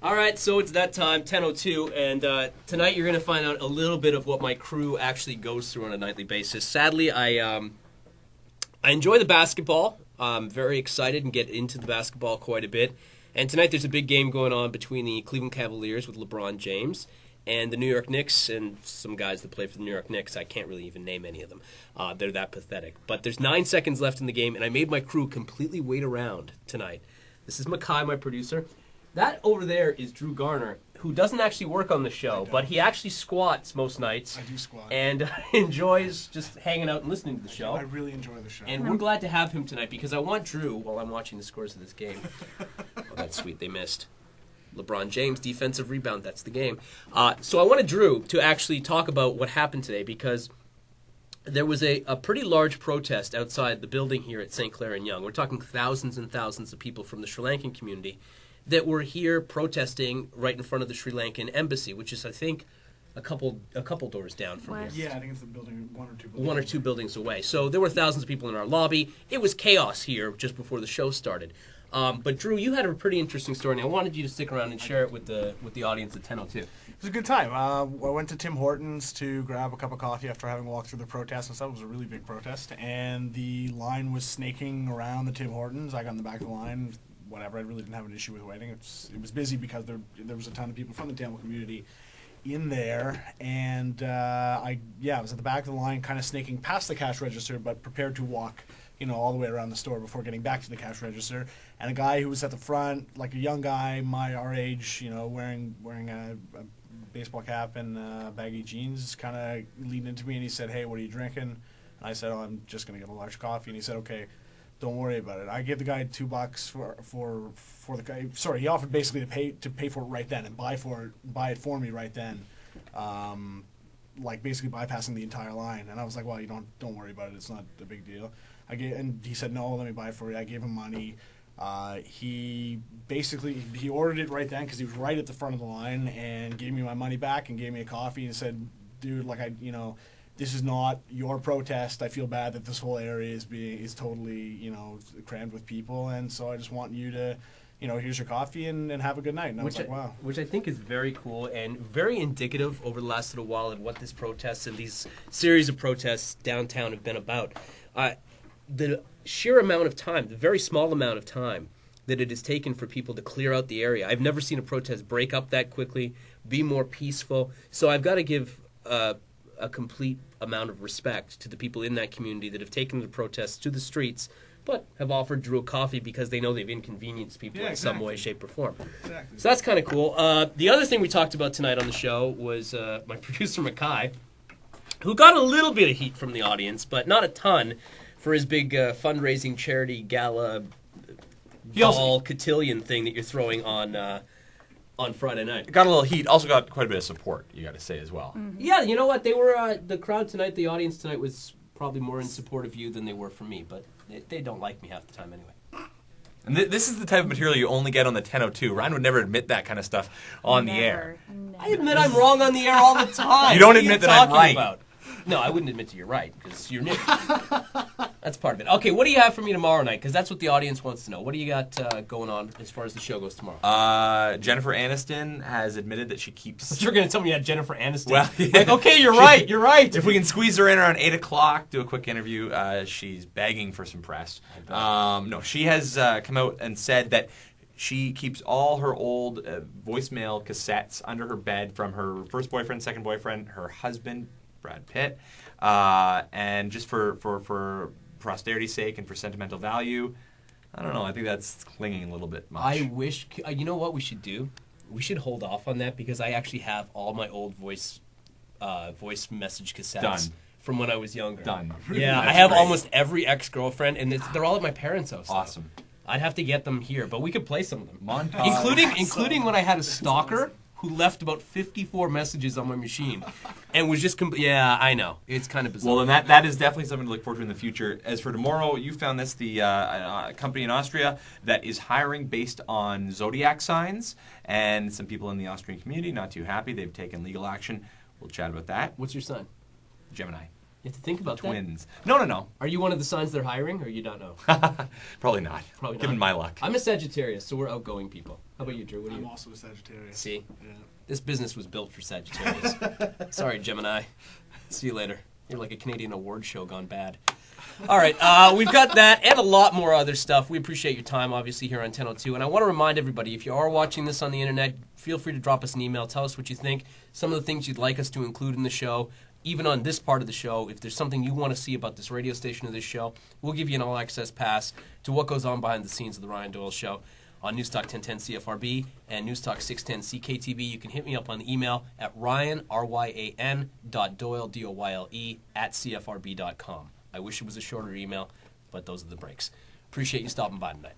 All right, so it's that time, 10:02, and tonight you're going to find out a little bit of what my crew actually goes through on a nightly basis. Sadly, I enjoy the basketball. I'm very excited and get into the basketball quite a bit. And tonight there's a big game going on between the Cleveland Cavaliers with LeBron James and the New York Knicks and some guys that play for the New York Knicks. I can't really even name any of them. They're that pathetic. But there's 9 seconds left in the game, and I made my crew completely wait around tonight. This is Mackay, my producer. That over there is Drew Garner, who doesn't actually work on the show, but he actually squats most nights. I do squat. And enjoys just hanging out and listening to the show. I really enjoy the show. And we're glad to have him tonight because I want Drew, while I'm watching the scores of this game. Oh, that's sweet. They missed. LeBron James, defensive rebound. That's the game. So I wanted Drew to actually talk about what happened today because there was a pretty large protest outside the building here at St. Clair and Yonge. We're talking thousands and thousands of people from the Sri Lankan community that were here protesting right in front of the Sri Lankan embassy, which is, I think, a couple doors down from here. Yeah, I think it's the building, one or two buildings away. So there were thousands of people in our lobby. It was chaos here just before the show started. But Drew, you had a pretty interesting story, and I wanted you to stick around and share it with the audience at 10:02. It was a good time. I went to Tim Hortons to grab a cup of coffee after having walked through the protest and stuff. It was a really big protest, and the line was snaking around the Tim Hortons. I got in the back of the line. Whatever, I really didn't have an issue with waiting. It was busy because there was a ton of people from the Tamil community in there, and I was at the back of the line, kind of snaking past the cash register, but prepared to walk, all the way around the store before getting back to the cash register. And a guy who was at the front, like a young guy, our age, wearing a baseball cap and baggy jeans, kind of leaned into me and he said, "Hey, what are you drinking?" And I said, "Oh, I'm just gonna get a large coffee." And he said, "Okay, don't worry about it." I gave the guy $2 for the guy. Sorry, he offered basically to pay for it right then and buy it for me right then, like basically bypassing the entire line. And I was like, "Well, don't worry about it. It's not a big deal." And he said, "No, let me buy it for you." I gave him money. He ordered it right then because he was right at the front of the line and gave me my money back and gave me a coffee and said, "Dude, this is not your protest. I feel bad that this whole area is totally, crammed with people, and so I just want you to, here's your coffee and have a good night." And I was like, wow. Which I think is very cool and very indicative over the last little while of what this protest and these series of protests downtown have been about. The sheer amount of time, the very small amount of time that it has taken for people to clear out the area. I've never seen a protest break up that quickly, be more peaceful. So I've got to give a complete amount of respect to the people in that community that have taken the protests to the streets, but have offered Drew a coffee because they know they've inconvenienced people in some way, shape, or form. Exactly. So that's kind of cool. The other thing we talked about tonight on the show was my producer, Mackay, who got a little bit of heat from the audience, but not a ton, for his big fundraising charity gala cotillion thing that you're throwing on Friday night. Got a little heat. Also got quite a bit of support, you got to say as well. Mm-hmm. Yeah, you know what? They were the crowd tonight. The audience tonight was probably more in support of you than they were for me. But they don't like me half the time anyway. And this is the type of material you only get on the 10:02. Ryan would never admit that kind of stuff on the air. Never. I admit I'm wrong on the air all the time. You don't admit that I'm right. About? No, I wouldn't admit to you're right because you're new. That's part of it. Okay, what do you have for me tomorrow night? Because that's what the audience wants to know. What do you got going on as far as the show goes tomorrow? Jennifer Aniston has admitted that she keeps... You're going to tell me you had Jennifer Aniston. Well, yeah. Like, okay, you're right. If we can squeeze her in around 8 o'clock, do a quick interview, she's begging for some press. No, she has come out and said that she keeps all her old voicemail cassettes under her bed from her first boyfriend, second boyfriend, her husband, Brad Pitt, and just for posterity's sake and for sentimental value. I don't know. I think that's clinging a little bit much. I wish... you know what we should do? We should hold off on that because I actually have all my old voice message cassettes. Done. From when I was younger. Done. Yeah, I have almost every ex-girlfriend, and they're all at my parents' house. Awesome. I'd have to get them here, but we could play some of them. Montage. Including when I had a stalker who left about 54 messages on my machine and was just... yeah, I know. It's kind of bizarre. Well, then that is definitely something to look forward to in the future. As for tomorrow, you found this, the company in Austria that is hiring based on zodiac signs, and some people in the Austrian community not too happy. They've taken legal action. We'll chat about that. What's your sign? Gemini. You have to think about Twins. No. Are you one of the signs they're hiring, or you don't know? Probably not. Probably not. Given my luck. I'm a Sagittarius, so we're outgoing people. How about you, Drew? What are I'm you? also a Sagittarius. See? Yeah. This business was built for Sagittarius. Sorry, Gemini. See you later. You're like a Canadian award show gone bad. All right, we've got that and a lot more other stuff. We appreciate your time, obviously, here on 1002. And I want to remind everybody, if you are watching this on the internet, feel free to drop us an email. Tell us what you think, some of the things you'd like us to include in the show. Even on this part of the show, if there's something you want to see about this radio station or this show, we'll give you an all-access pass to what goes on behind the scenes of the Ryan Doyle Show on Newstalk 1010 CFRB and Newstalk 610 CKTB. You can hit me up on the email at Ryan, RYAN, .Doyle, DOYLE, @CFRB.com. I wish it was a shorter email, but those are the breaks. Appreciate you stopping by tonight.